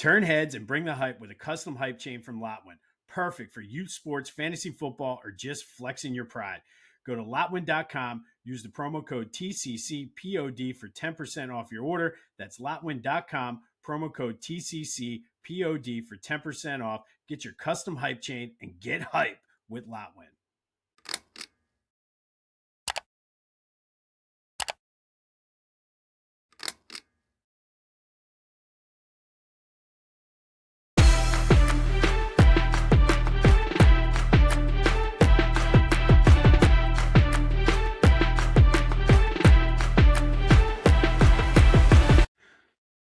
Turn heads and bring the hype with a custom hype chain from Lotwin. Perfect for youth sports, fantasy football, or just flexing your pride. Go to Lotwin.com, use the promo code TCCPOD for 10% off your order. That's Lotwin.com, promo code TCCPOD for 10% off. Get your custom hype chain and get hype with Lotwin.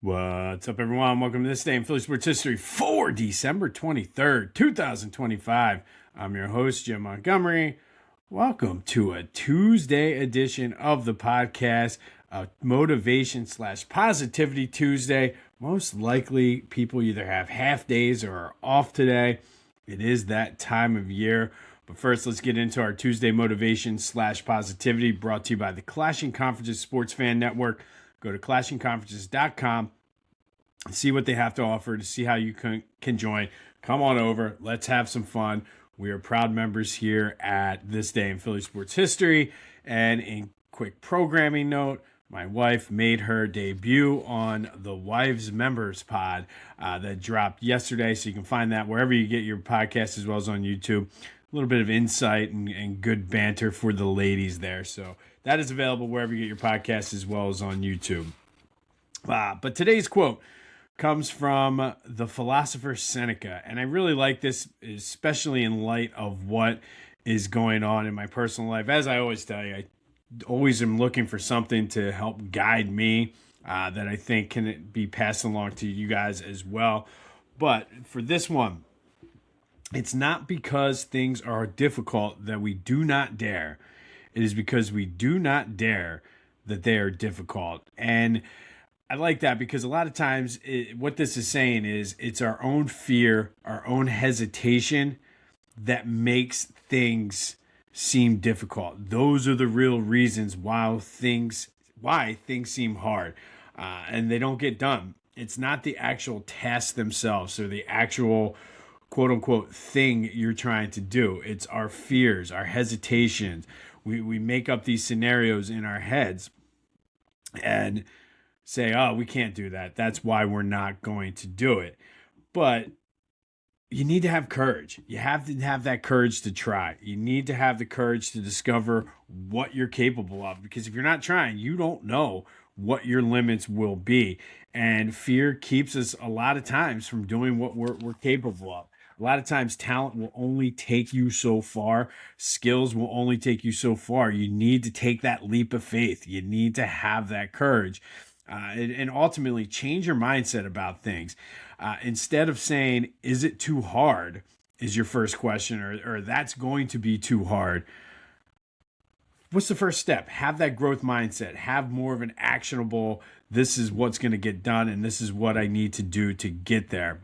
What's up, everyone? Welcome to this day in Philly sports history for December 23rd, 2025. I'm your host, Jim Montgomery. Welcome to a Tuesday edition of the podcast, a motivation/positivity Tuesday. Most likely, people either have half days or are off today. It is that time of year. But first, let's get into our Tuesday motivation/positivity brought to you by the Clashing Conferences Sports Fan Network. Go to clashingconferences.com, see what they have to offer to see how you can join. Come on over. Let's have some fun. We are proud members here at This Day in Philly Sports History. And in quick programming note, my wife made her debut on the Wives Members Pod that dropped yesterday. So you can find that wherever you get your podcast as well as on YouTube. A little bit of insight and good banter for the ladies there. So that is available wherever you get your podcasts as well as on YouTube. But today's quote comes from the philosopher Seneca. And I really like this, especially in light of what is going on in my personal life. As I always tell you, I always am looking for something to help guide me that I think can be passed along to you guys as well. But for this one, it's not because things are difficult that we do not dare. It is because we do not dare that they are difficult. And I like that because a lot of times what this is saying is it's our own fear, our own hesitation that makes things seem difficult. Those are the real reasons why things seem hard and they don't get done. It's not the actual tasks themselves or the actual quote unquote thing you're trying to do. It's our fears, our hesitations. We make up these scenarios in our heads and say, oh, we can't do that. That's why we're not going to do it. But you need to have courage. You have to have that courage to try. You need to have the courage to discover what you're capable of. Because if you're not trying, you don't know what your limits will be. And fear keeps us a lot of times from doing what we're capable of. A lot of times talent will only take you so far. Skills will only take you so far. You need to take that leap of faith. You need to have that courage and ultimately change your mindset about things. Instead of saying, is it too hard, is your first question, or that's going to be too hard. What's the first step? Have that growth mindset. Have more of an actionable, this is what's going to get done and this is what I need to do to get there.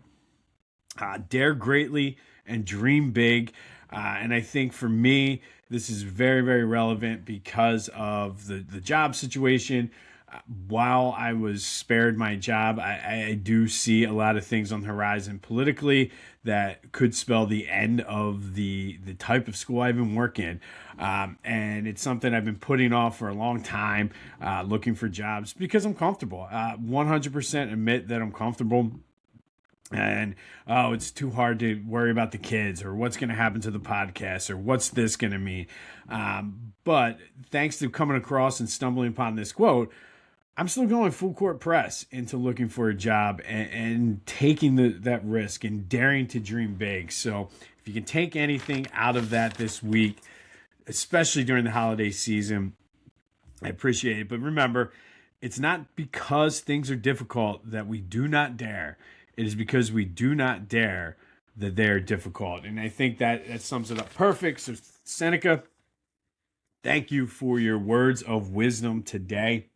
Dare greatly and dream big. And I think for me, this is very, very relevant because of the job situation. While I was spared my job, I do see a lot of things on the horizon politically that could spell the end of the type of school I've been working. And it's something I've been putting off for a long time, looking for jobs because I'm comfortable. 100% admit that I'm comfortable. And, oh, it's too hard to worry about the kids or what's going to happen to the podcast or what's this going to mean. But thanks to coming across and stumbling upon this quote, I'm still going full court press into looking for a job and taking that risk and daring to dream big. So if you can take anything out of that this week, especially during the holiday season, I appreciate it. But remember, it's not because things are difficult that we do not dare. It is because we do not dare that they are difficult. And I think that sums it up perfect. So Seneca, thank you for your words of wisdom today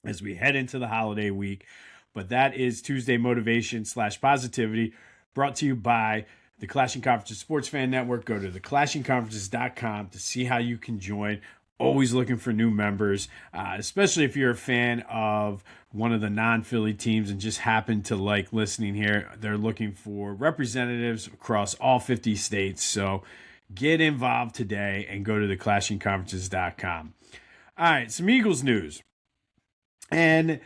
as we head into the holiday week. But that is Tuesday motivation/positivity brought to you by the Clashing Conferences Sports Fan Network. Go to theclashingconferences.com to see how you can join. Always looking for new members, especially if you're a fan of one of the non-Philly teams and just happened to like listening here. They're looking for representatives across all 50 states. So get involved today and go to theclashingconferences.com. All right, some Eagles news. And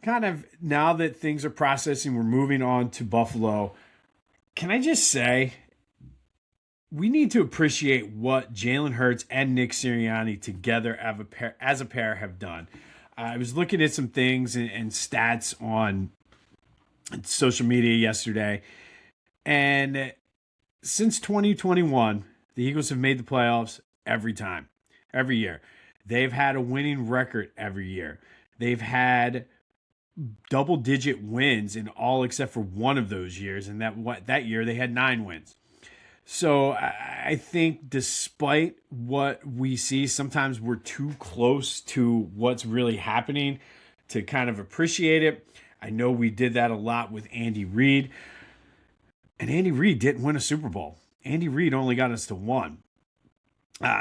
kind of now that things are processing, we're moving on to Buffalo. Can I just say, we need to appreciate what Jalen Hurts and Nick Sirianni together as a pair have done. I was looking at some things and stats on social media yesterday. And since 2021, the Eagles have made the playoffs every year. They've had a winning record every year. They've had double-digit wins in all except for one of those years. And that year they had 9 wins. So I think despite what we see, sometimes we're too close to what's really happening to kind of appreciate it. I know we did that a lot with Andy Reid. And Andy Reid didn't win a Super Bowl. Andy Reid only got us to 1.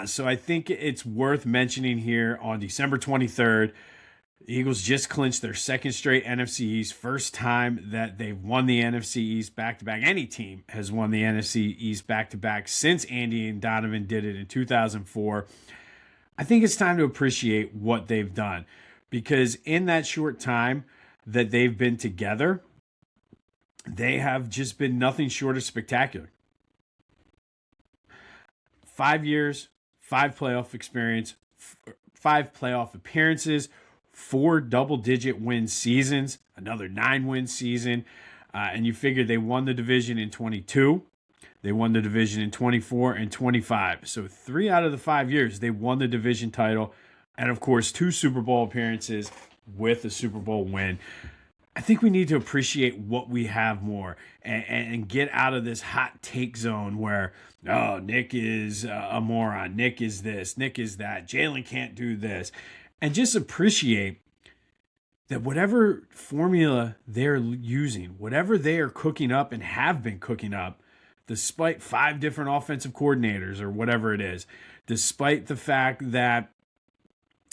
So I think it's worth mentioning here on December 23rd, the Eagles just clinched their second straight NFC East, first time that they've won the NFC East back-to-back. Any team has won the NFC East back-to-back since Andy and Donovan did it in 2004. I think it's time to appreciate what they've done because in that short time that they've been together, they have just been nothing short of spectacular. 5 years, 5 playoff experience, 5 playoff appearances, 4 double-digit win seasons, another 9-win season, and you figure they won the division in 22, they won the division in 24 and 25. So 3 out of the 5 years they won the division title, and of course 2 Super Bowl appearances with a Super Bowl win. I think we need to appreciate what we have more and get out of this hot take zone where, oh, Nick is a moron, Nick is this, Nick is that, Jalen can't do this. And just appreciate that whatever formula they're using, whatever they are cooking up and have been cooking up, despite 5 different offensive coordinators or whatever it is, despite the fact that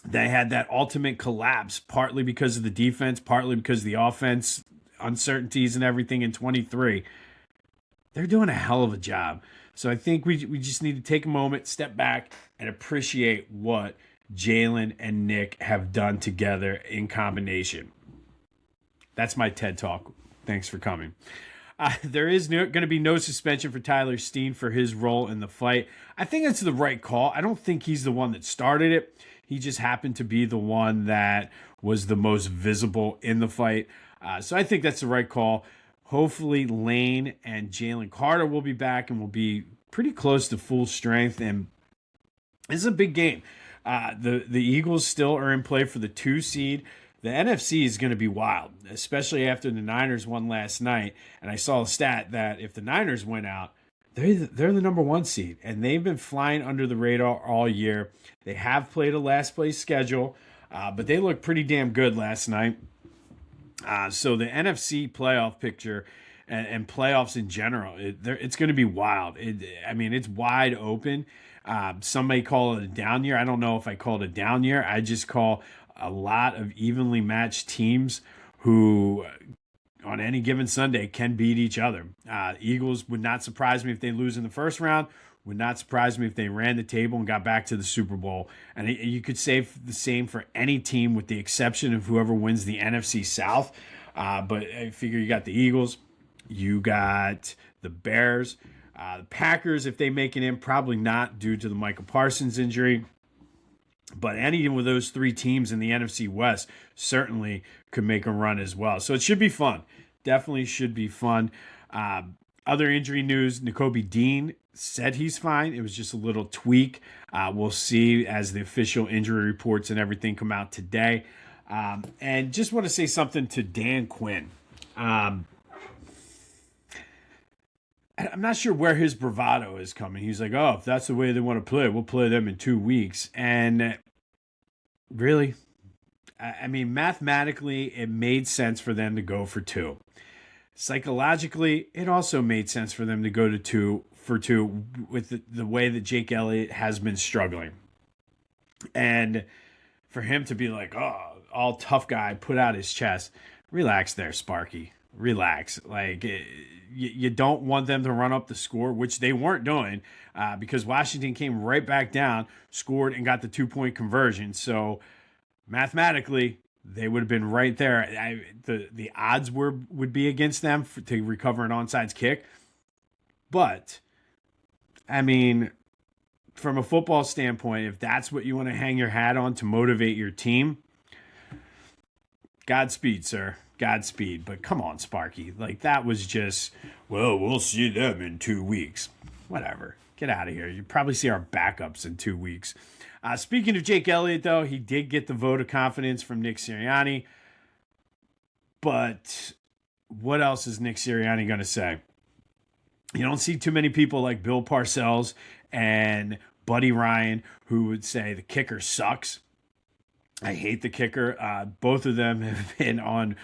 they had that ultimate collapse, partly because of the defense, partly because of the offense, uncertainties and everything in 23, they're doing a hell of a job. So I think we just need to take a moment, step back, and appreciate what Jalen and Nick have done together in combination. That's my TED Talk. Thanks for coming. There is going to be no suspension for Tyler Steen for his role in the fight. I think that's the right call. I don't think he's the one that started it. He just happened to be the one that was the most visible in the fight. So I think that's the right call. Hopefully Lane and Jalen Carter will be back and will be pretty close to full strength. And this is a big game. The Eagles still are in play for the 2 seed. The NFC is going to be wild, especially after the Niners won last night. And I saw a stat that if the Niners went out, they're the number 1 seed, and they've been flying under the radar all year. They have played a last place schedule, but they looked pretty damn good last night. So the NFC playoff picture and playoffs in general, it's going to be wild. It's wide open. Some may call it a down year. I don't know if I call it a down year. I just call a lot of evenly matched teams who on any given Sunday can beat each other. Eagles would not surprise me if they lose in the first round. Would not surprise me if they ran the table and got back to the Super Bowl. And you could say the same for any team with the exception of whoever wins the NFC South. But I figure you got the Eagles. You got the Bears. The Packers, if they make it in, probably not due to the Michael Parsons injury. But any of those 3 teams in the NFC West certainly could make a run as well. So it should be fun. Definitely should be fun. Other injury news, Nakobe Dean said he's fine. It was just a little tweak. We'll see as the official injury reports and everything come out today. And just want to say something to Dan Quinn. I'm not sure where his bravado is coming. He's like, oh, if that's the way they want to play, we'll play them in 2 weeks. And really, mathematically, it made sense for them to go for 2. Psychologically, it also made sense for them to go to 2 with the way that Jake Elliott has been struggling. And for him to be like, oh, all tough guy, put out his chest. Relax there, Sparky. Relax. You don't want them to run up the score, which they weren't doing, because Washington came right back down, scored, and got the 2-point conversion. So mathematically, they would have been right there. The odds would be against them to recover an onside kick. But, I mean, from a football standpoint, if that's what you want to hang your hat on to motivate your team, Godspeed, sir. Godspeed. But come on, Sparky. Like, that was just, well, we'll see them in 2 weeks. Whatever. Get out of here. You probably see our backups in 2 weeks. Speaking of Jake Elliott, though, he did get the vote of confidence from Nick Sirianni. But what else is Nick Sirianni going to say? You don't see too many people like Bill Parcells and Buddy Ryan who would say the kicker sucks. I hate the kicker. Both of them have been on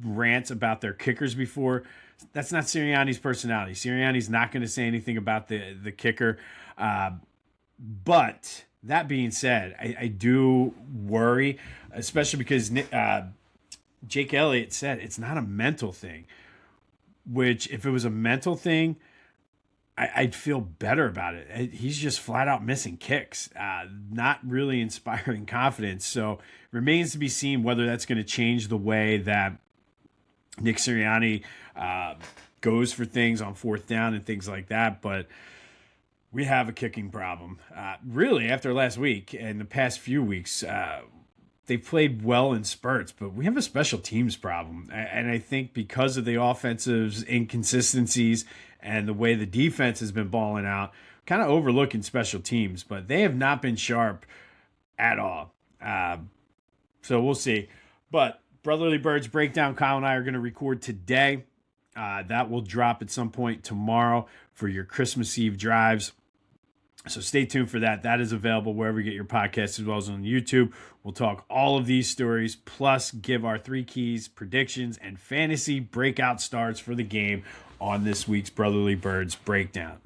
rants about their kickers before. That's not Sirianni's personality. Sirianni's not going to say anything about the kicker. But that being said, I do worry, especially because Jake Elliott said it's not a mental thing. Which, if it was a mental thing, I'd feel better about it. He's just flat out missing kicks, not really inspiring confidence. So it remains to be seen whether that's going to change the way that Nick Sirianni goes for things on fourth down and things like that. But we have a kicking problem. Really, after last week and the past few weeks, they played well in spurts, but we have a special teams problem. And I think because of the offensive's inconsistencies and the way the defense has been balling out, kind of overlooking special teams, but they have not been sharp at all. So we'll see. But Brotherly Birds Breakdown, Kyle and I are going to record today. That will drop at some point tomorrow for your Christmas Eve drives. So stay tuned for that. That is available wherever you get your podcasts, as well as on YouTube. We'll talk all of these stories, plus give our 3 keys, predictions, and fantasy breakout starts for the game on this week's Brotherly Birds Breakdown.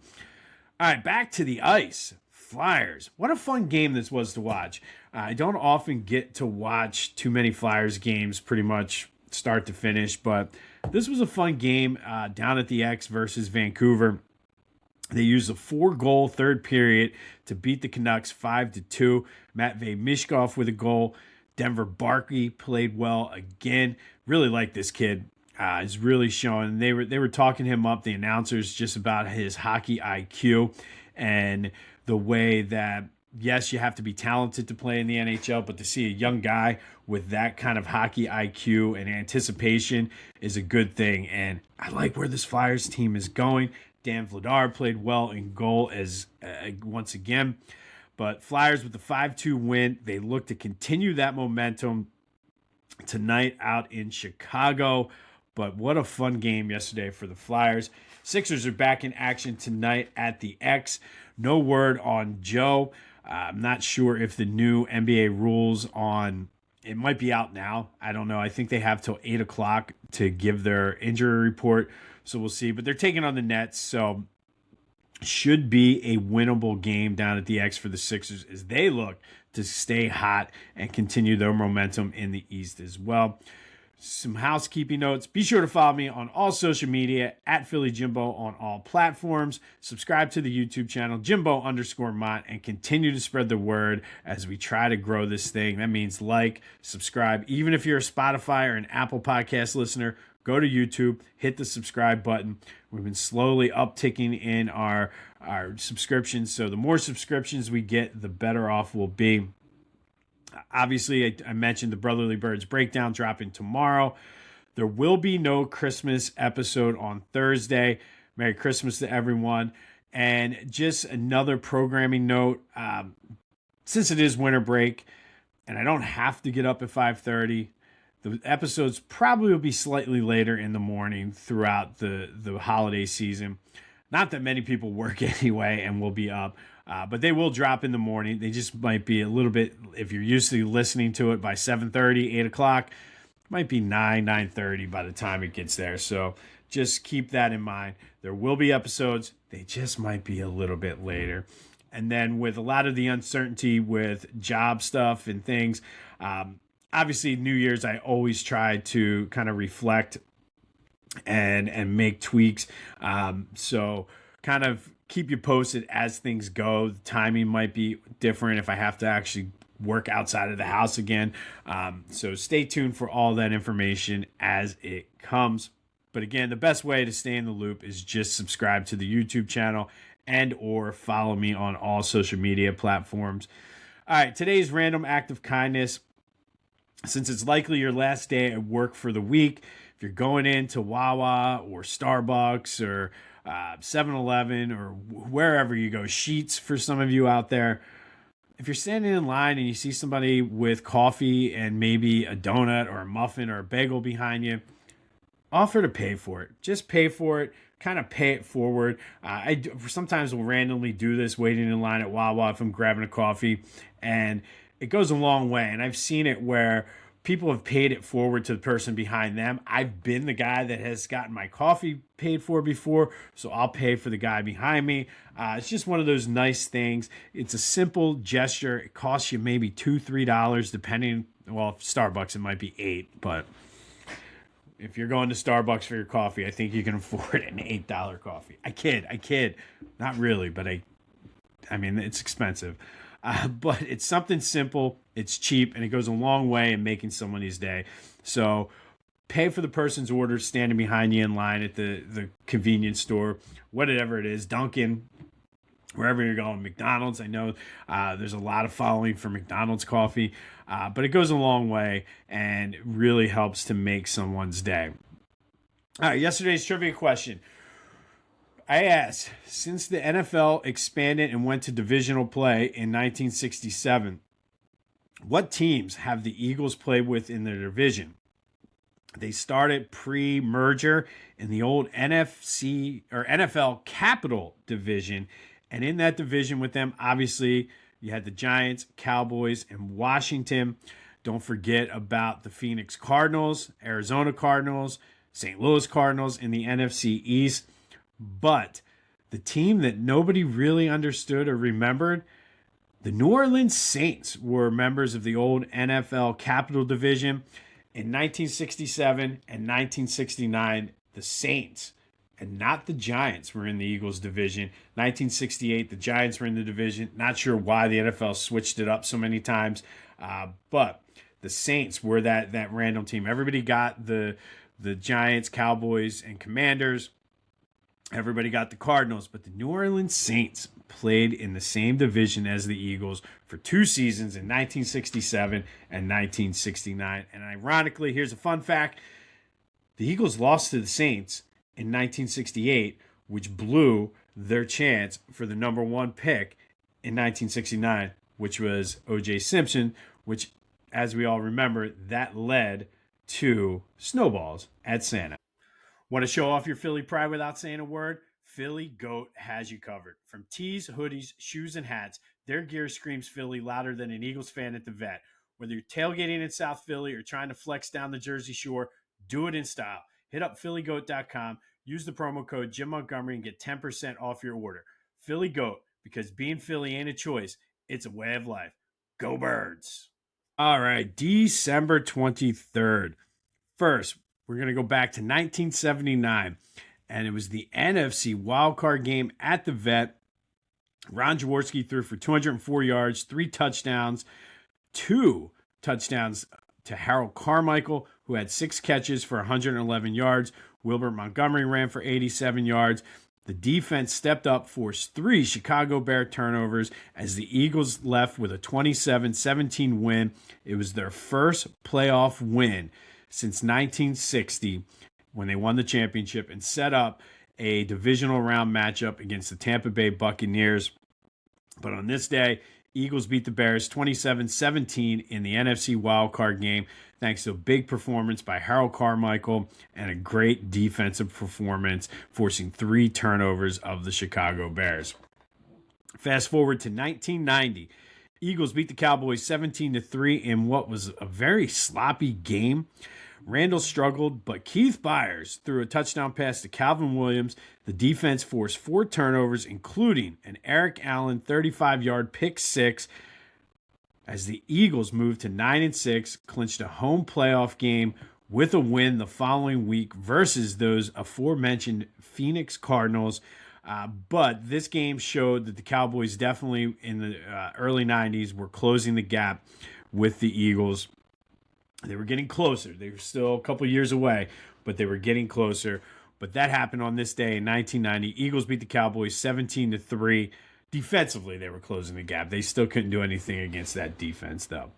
All right, back to the ice. Flyers. What a fun game this was to watch. I don't often get to watch too many Flyers games pretty much start to finish, but this was a fun game down at the X versus Vancouver. They used a 4-goal third period to beat the Canucks 5-2. Matvei Mishkov with a goal. Denver Barkey played well again. Really like this kid. He's really showing. They were talking him up, the announcers, just about his hockey IQ and the way that, yes, you have to be talented to play in the NHL, but to see a young guy with that kind of hockey IQ and anticipation is a good thing. And I like where this Flyers team is going. Dan Vladar played well in goal as once again. But Flyers with the 5-2 win. They look to continue that momentum tonight out in Chicago. But what a fun game yesterday for the Flyers. Sixers are back in action tonight at the X. No word on Joe. I'm not sure if the new NBA rules on it might be out now. I don't know. I think they have till 8 o'clock to give their injury report. So we'll see. But they're taking on the Nets. So should be a winnable game down at the X for the Sixers as they look to stay hot and continue their momentum in the East as well. Some housekeeping notes. Be sure to follow me on all social media at Philly Jimbo on all platforms. Subscribe to the YouTube channel, Jimbo_Mont, and continue to spread the word as we try to grow this thing. That means like, subscribe. Even if you're a Spotify or an Apple Podcast listener, go to YouTube, hit the subscribe button. We've been slowly upticking in our subscriptions. So the more subscriptions we get, the better off we'll be. Obviously, I mentioned the Brotherly Birds Breakdown dropping tomorrow. There will be no Christmas episode on Thursday. Merry Christmas to everyone. And just another programming note, since it is winter break and I don't have to get up at 5:30, the episodes probably will be slightly later in the morning throughout the holiday season. Not that many people work anyway and will be up. But they will drop in the morning. They just might be a little bit, if you're used to listening to it by 7:30, 8 o'clock, it might be 9:30 by the time it gets there. So just keep that in mind. There will be episodes. They just might be a little bit later. And then with a lot of the uncertainty with job stuff and things, Obviously, New Year's, I always try to kind of reflect and make tweaks. So kind of keep you posted as things go. The timing might be different if I have to actually work outside of the house again. So stay tuned for all that information as it comes. But again, the best way to stay in the loop is just subscribe to the YouTube channel and or follow me on all social media platforms. All right, today's random act of kindness. Since it's likely your last day at work for the week, if you're going into Wawa or Starbucks or 7-Eleven or wherever you go, Sheets for some of you out there, if you're standing in line and you see somebody with coffee and maybe a donut or a muffin or a bagel behind you, offer to pay for it. Just pay for it. Kind of pay it forward. I sometimes will randomly do this waiting in line at Wawa if I'm grabbing a coffee, and it goes a long way. And I've seen it where people have paid it forward to the person behind them. I've been the guy that has gotten my coffee paid for before, so I'll pay for the guy behind me. It's just one of those nice things. It's a simple gesture. It costs you maybe $2-3 depending. Well, Starbucks it might be $8, but if you're going to Starbucks for your coffee, I think you can afford an $8 coffee. I kid. Not really, but I mean, it's expensive. But it's something simple, it's cheap, and it goes a long way in making somebody's day. So pay for the person's order standing behind you in line at the convenience store, whatever it is, Dunkin', wherever you're going, McDonald's. I know there's a lot of following for McDonald's coffee, but it goes a long way and it really helps to make someone's day. All right, yesterday's trivia question. I asked, since the NFL expanded and went to divisional play in 1967, what teams have the Eagles played with in their division? They started pre-merger in the old NFC or NFL Capital Division. And in that division with them, obviously, you had the Giants, Cowboys, and Washington. Don't forget about the Phoenix Cardinals, Arizona Cardinals, St. Louis Cardinals in the NFC East. But the team that nobody really understood or remembered, the New Orleans Saints were members of the old NFL Capital Division. In 1967 and 1969, the Saints and not the Giants were in the Eagles division. 1968, the Giants were in the division. Not sure why the NFL switched it up so many times, but the Saints were that random team. Everybody got the Giants, Cowboys, and Commanders. Everybody got the Cardinals, but the New Orleans Saints played in the same division as the Eagles for 2 seasons in 1967 and 1969. And ironically, here's a fun fact. The Eagles lost to the Saints in 1968, which blew their chance for the number 1 pick in 1969, which was O.J. Simpson, which, as we all remember, that led to snowballs at Santa. Want to show off your Philly pride without saying a word? Philly Goat has you covered. From tees, hoodies, shoes, and hats, their gear screams Philly louder than an Eagles fan at the vet. Whether you're tailgating in South Philly or trying to flex down the Jersey Shore, do it in style. Hit up phillygoat.com, use the promo code Jim Montgomery, and get 10% off your order. Philly Goat, because being Philly ain't a choice, it's a way of life. Go Birds! All right, December 23rd. First, we're going to go back to 1979, and it was the NFC wildcard game at the Vet. Ron Jaworski threw for 204 yards, 3 touchdowns, 2 touchdowns to Harold Carmichael, who had 6 catches for 111 yards. Wilbert Montgomery ran for 87 yards. The defense stepped up, forced 3 Chicago Bear turnovers as the Eagles left with a 27-17 win. It was their first playoff win since 1960 when they won the championship and set up a divisional round matchup against the Tampa Bay Buccaneers. But on this day, Eagles beat the Bears 27-17 in the NFC wildcard game thanks to a big performance by Harold Carmichael and a great defensive performance, forcing 3 turnovers of the Chicago Bears. Fast forward to 1990. Eagles beat the Cowboys 17-3 in what was a very sloppy game. Randall struggled, but Keith Byers threw a touchdown pass to Calvin Williams. The defense forced 4 turnovers, including an Eric Allen 35-yard pick 6. as the Eagles moved to 9-6, clinched a home playoff game with a win the following week versus those aforementioned Phoenix Cardinals. But this game showed that the Cowboys definitely in the early 90s were closing the gap with the Eagles. They were getting closer. They were still a couple years away, but they were getting closer. But that happened on this day in 1990. Eagles beat the Cowboys 17-3. Defensively, they were closing the gap. They still couldn't do anything against that defense, though.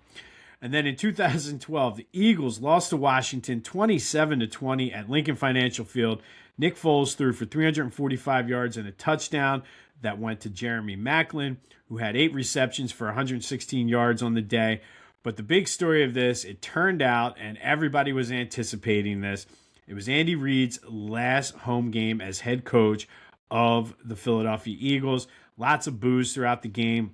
And then in 2012, the Eagles lost to Washington 27-20 at Lincoln Financial Field. Nick Foles threw for 345 yards and a touchdown that went to Jeremy Maclin, who had 8 receptions for 116 yards on the day. But the big story of this, it turned out, and everybody was anticipating this, it was Andy Reid's last home game as head coach of the Philadelphia Eagles. Lots of boos throughout the game.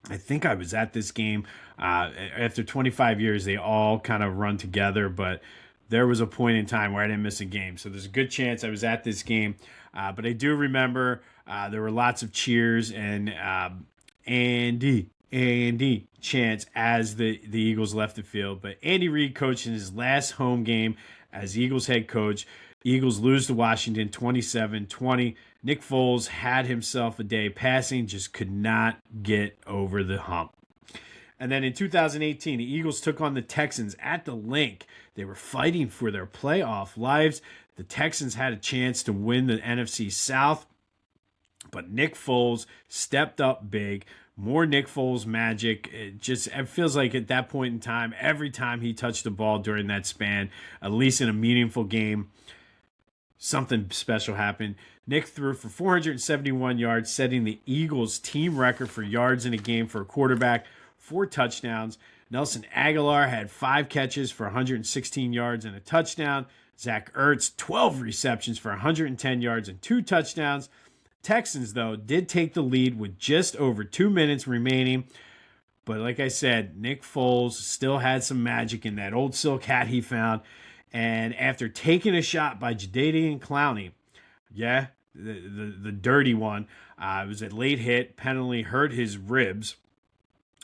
I think I was at this game. After 25 years, they all kind of run together, but there was a point in time where I didn't miss a game. So there's a good chance I was at this game. But I do remember there were lots of cheers and Andy chants as the Eagles left the field. But Andy Reid coached in his last home game as Eagles head coach. Eagles lose to Washington 27-20. Nick Foles had himself a day passing, just could not get over the hump. And then in 2018, the Eagles took on the Texans at the Link. They were fighting for their playoff lives. The Texans had a chance to win the NFC South, but Nick Foles stepped up big. More Nick Foles magic. It feels like at that point in time, every time he touched the ball during that span, at least in a meaningful game, something special happened. Nick threw for 471 yards, setting the Eagles' team record for yards in a game for a quarterback, 4 touchdowns. Nelson Aguilar had 5 catches for 116 yards and a touchdown. Zach Ertz, 12 receptions for 110 yards and 2 touchdowns. Texans, though, did take the lead with just over 2 minutes remaining. But like I said, Nick Foles still had some magic in that old silk hat he found. And after taking a shot by Jadeveon Clowney, the dirty one, it was a late hit, penalty, hurt his ribs.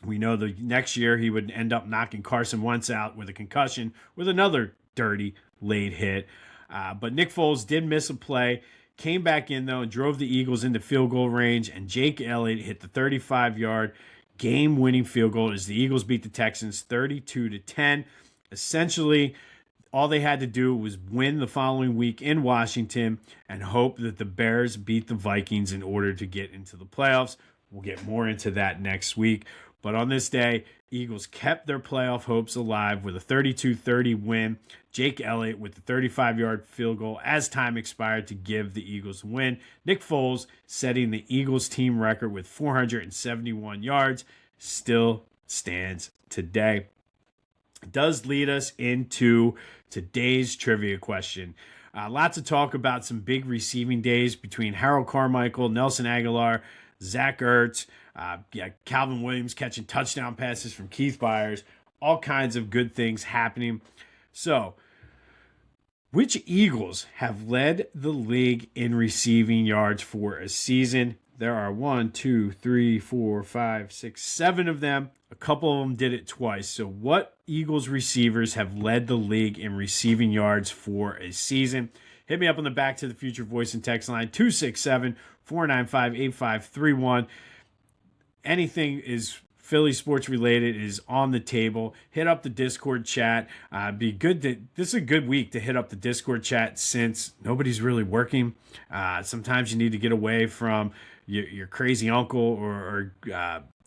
We know the next year he would end up knocking Carson Wentz out with a concussion with another dirty late hit. But Nick Foles did miss a play, came back in, though, and drove the Eagles into field goal range, and Jake Elliott hit the 35-yard game-winning field goal as the Eagles beat the Texans 32-10. Essentially, all they had to do was win the following week in Washington and hope that the Bears beat the Vikings in order to get into the playoffs. We'll get more into that next week. But on this day, Eagles kept their playoff hopes alive with a 32-30 win. Jake Elliott with the 35-yard field goal as time expired to give the Eagles a win. Nick Foles setting the Eagles team record with 471 yards still stands today. It does lead us into today's trivia question. Lots of talk about some big receiving days between Harold Carmichael, Nelson Aguilar, Zach Ertz, Calvin Williams catching touchdown passes from Keith Byars, all kinds of good things happening. So, which Eagles have led the league in receiving yards for a season? There are 7 of them. A couple of them did it twice. So what Eagles receivers have led the league in receiving yards for a season? Hit me up on the Back to the Future voice and text line 267-495-8531. Anything is Philly sports related is on the table. Hit up the Discord chat. This is a good week to hit up the Discord chat since nobody's really working. Sometimes you need to get away from your crazy uncle or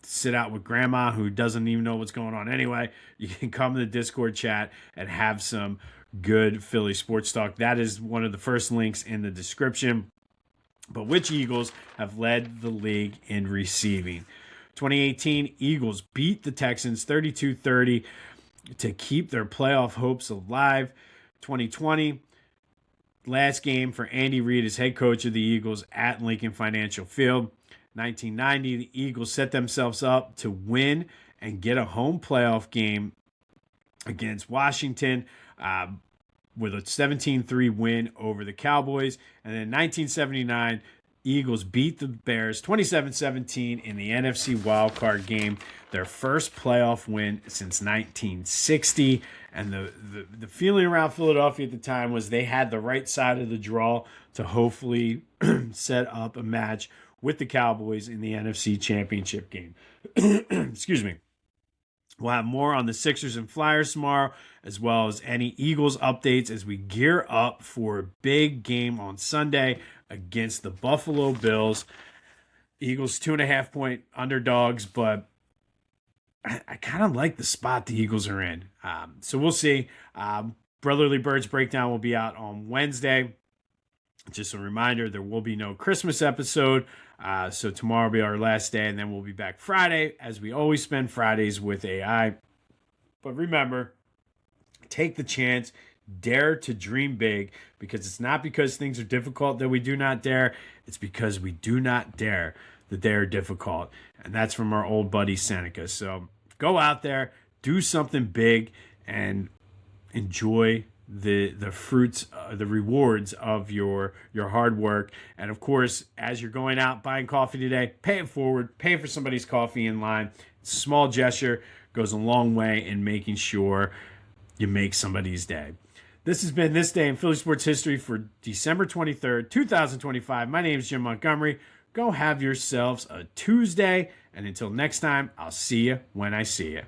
sit out with grandma who doesn't even know what's going on anyway. You can come to the Discord chat and have some good Philly sports talk. That is one of the first links in the description. But which Eagles have led the league in receiving? 2018, Eagles beat the Texans 32-30 to keep their playoff hopes alive. 2020, last game for Andy Reid as head coach of the Eagles at Lincoln Financial Field. 1990, the Eagles set themselves up to win and get a home playoff game against Washington with a 17-3 win over the Cowboys. And then 1979, Eagles beat the Bears 27-17 in the NFC wildcard game, their first playoff win since 1960. And the feeling around Philadelphia at the time was they had the right side of the draw to hopefully set up a match with the Cowboys in the NFC Championship game. Excuse me. We'll have more on the Sixers and Flyers tomorrow, as well as any Eagles updates as we gear up for a big game on Sunday against the Buffalo Bills. Eagles 2.5-point underdogs, but I kind of like the spot the Eagles are in. So we'll see. Brotherly Birds Breakdown will be out on Wednesday. Just a reminder, there will be no Christmas episode. So tomorrow will be our last day, and then we'll be back Friday, as we always spend Fridays with AI. But remember, take the chance, dare to dream big, because it's not because things are difficult that we do not dare. It's because we do not dare that they are difficult. And that's from our old buddy Seneca. So go out there, do something big, and enjoy the fruits, the rewards of your hard work. And of course, as you're going out buying coffee today, pay it forward, pay for somebody's coffee in line. Small gesture goes a long way in making sure you make somebody's day. This has been This Day in Philly Sports History for December 23rd, 2025. My name is Jim Montgomery. Go have yourselves a Tuesday, and until next time, I'll see you when I see you.